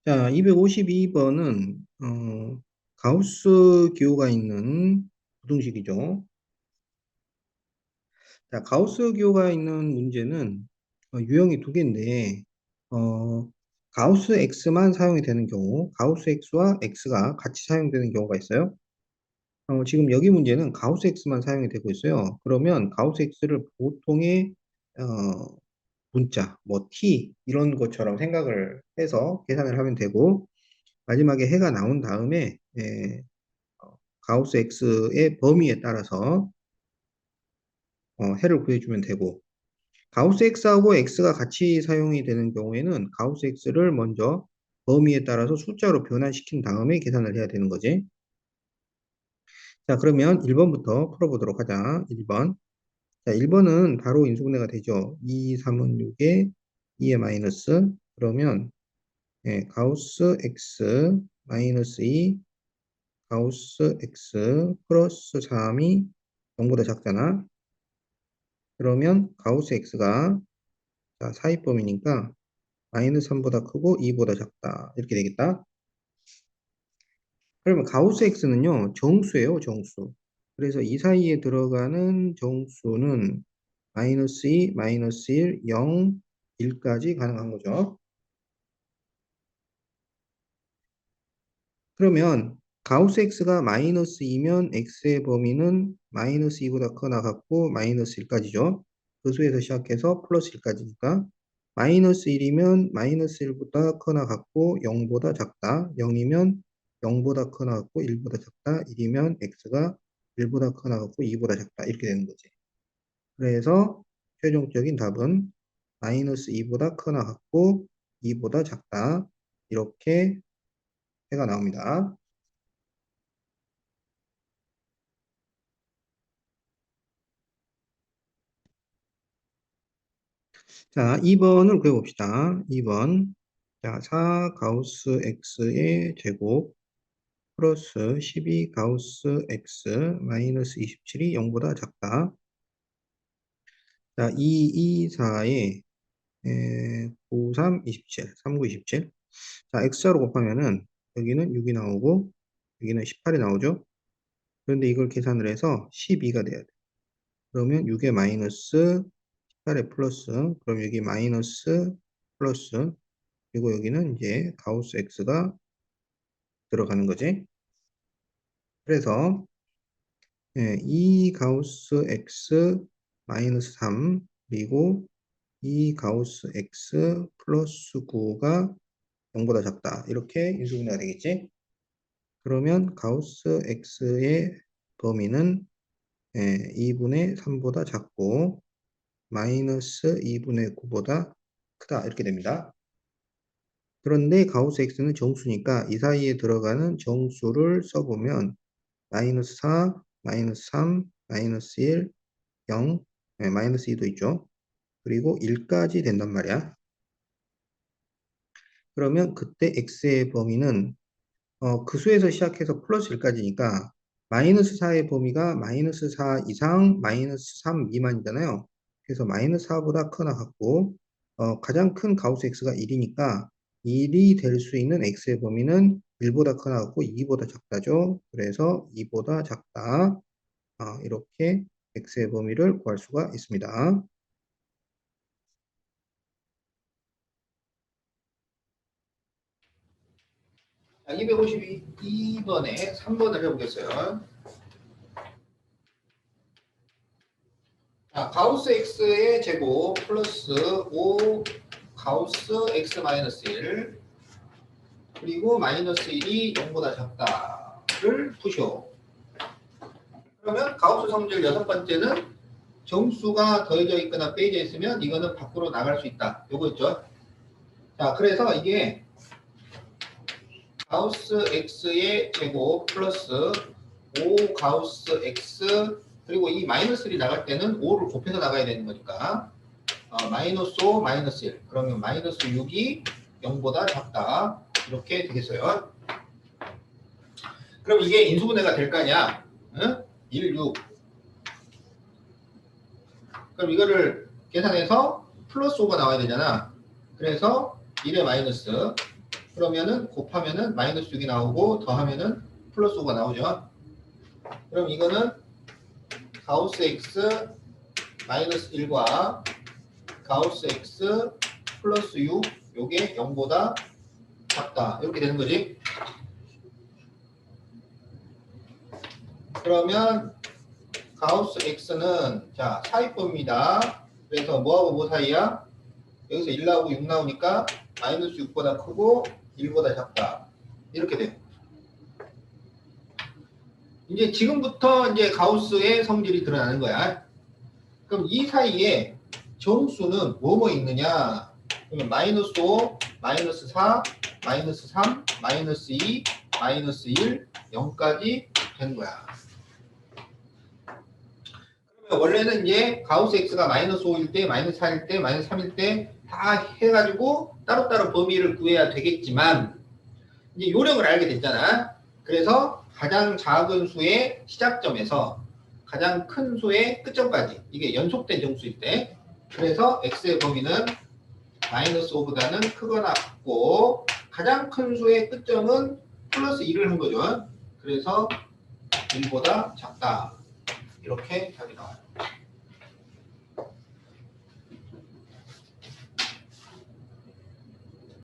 자, 252번은 가우스 기호가 있는 부등식이죠. 자, 가우스 기호가 있는 문제는 유형이 두 개인데 어, 가우스 X만 사용이 되는 경우, 가우스 X와 X가 같이 사용되는 경우가 있어요. 지금 여기 문제는 가우스 X만 사용이 되고 있어요. 그러면 가우스 X를 보통의 어, 문자, 뭐 t 이런 것처럼 생각을 해서 계산을 하면 되고, 마지막에 해가 나온 다음에 가우스 X의 범위에 따라서 해를 구해주면 되고, 가우스 X하고 X가 같이 사용이 되는 경우에는 가우스 X를 먼저 범위에 따라서 숫자로 변환시킨 다음에 계산을 해야 되는 거지. 자, 그러면 1번부터 풀어보도록 하자. 1번. 자, 1번은 바로 인수분해가 되죠. 2, 3은 6에 2의 마이너스. 그러면 가우스 X 마이너스 2 가우스 x 플러스 3이 0보다 작잖아. 그러면 가우스 x가 자, 사이범위니까 마이너스 3보다 크고 2보다 작다. 이렇게 되겠다. 그러면 가우스 x는요, 정수예요, 정수. 그래서 이 사이에 들어가는 정수는 마이너스 2, 마이너스 1, 0, 1까지 가능한 거죠. 그러면 가우스 x가 마이너스 2면 x의 범위는 마이너스 2보다 크거나 같고 마이너스 1까지죠. 그 수에서 시작해서 플러스 1까지니까 마이너스 1이면 마이너스 1보다 크거나 같고 0보다 작다. 0이면 0보다 크거나 같고 1보다 작다. 1이면 x가 1보다 크거나 같고 2보다 작다. 이렇게 되는 거지. 그래서 최종적인 답은 마이너스 2보다 크거나 같고 2보다 작다. 이렇게 해가 나옵니다. 자, 2번을 구해봅시다. 2번. 자, 4 가우스 x의 제곱 플러스 12 가우스 x 마이너스 27이 0보다 작다. 자, 2, 2, 4에 9, 3, 27, 3, 9, 27. 자, x자로 곱하면은 여기는 6이 나오고 여기는 18이 나오죠. 그런데 이걸 계산을 해서 12가 돼야 돼. 그러면 6에 마이너스 18에 플러스, 그럼 여기 마이너스 플러스, 그리고 여기는 이제 가우스 x가 들어가는 거지. 그래서 2 가우스 x 마이너스 3 그리고 2 가우스 x 플러스 9가 0보다 작다. 이렇게 인수분해가 되겠지. 그러면 가우스 x의 범위는 2분의 3보다 작고 마이너스 2분의 9보다 크다. 이렇게 됩니다. 그런데 가우스 x는 정수니까 이 사이에 들어가는 정수를 써보면 마이너스 4, 마이너스 3, 마이너스 1, 0, 마이너스 2도 있죠. 그리고 1까지 된단 말이야. 그러면 그때 x의 범위는 그 수에서 시작해서 플러스 1까지니까 마이너스 4의 범위가 마이너스 4 이상 마이너스 3 미만이잖아요. 그래서 마이너스 4보다 크거나 같고 가장 큰 가우스 x가 1이니까 1이 될 수 있는 x의 범위는 1보다 크거나 같고 2보다 작다죠. 그래서 2보다 작다. 이렇게 x의 범위를 구할 수가 있습니다. 자, 252번에 3번을 해보겠어요. 자, 가우스 x의 제곱 플러스 5 가우스 x 마이너스 1 그리고 마이너스 1이 0보다 작다를 푸쇼. 그러면 가우스 성질 여섯 번째는 정수가 더해져 있거나 빼져 있으면 이거는 밖으로 나갈 수 있다. 요거 있죠. 자, 그래서 이게 가우스 x의 제곱 플러스 5 가우스 x 그리고 이 마이너스 1이 나갈 때는 5를 곱해서 나가야 되는 거니까 마이너스 5 마이너스 1 그러면 마이너스 6이 0보다 작다 이렇게 되겠어요. 그럼 이게 인수분해가 될 거냐? 응? 1, 6 그럼 이거를 계산해서 플러스 5가 나와야 되잖아. 그래서 1의 마이너스 그러면은 곱하면은 마이너스 6이 나오고 더하면은 플러스 5가 나오죠. 그럼 이거는 가우스 x 마이너스 1과 가우스 x 플러스 6 요게 0보다 작다 이렇게 되는 거지. 그러면 가우스 x는 자 사이법입니다. 그래서 뭐하고 뭐 사이야? 여기서 1 나오고 6 나오니까 마이너스 6보다 크고 1보다 작다 이렇게 돼요. 이제 지금부터 이제 가우스의 성질이 드러나는 거야. 그럼 이 사이에 정수는 뭐뭐 있느냐? 그러면 마이너스 5, 마이너스 4, 마이너스 3, 마이너스 2, 마이너스 1, 0까지 되는 거야. 그러면 원래는 이제 가우스 x가 마이너스 5일 때, 마이너스 4일 때, 마이너스 3일 때 다 해가지고 따로따로 범위를 구해야 되겠지만 이제 요령을 알게 됐잖아. 그래서 가장 작은 수의 시작점에서 가장 큰 수의 끝점까지 이게 연속된 정수일 때 그래서 x의 범위는 마이너스 5보다는 크거나 같고 가장 큰 수의 끝점은 플러스 2를 한 거죠. 그래서 1보다 작다. 이렇게 답이 나와요.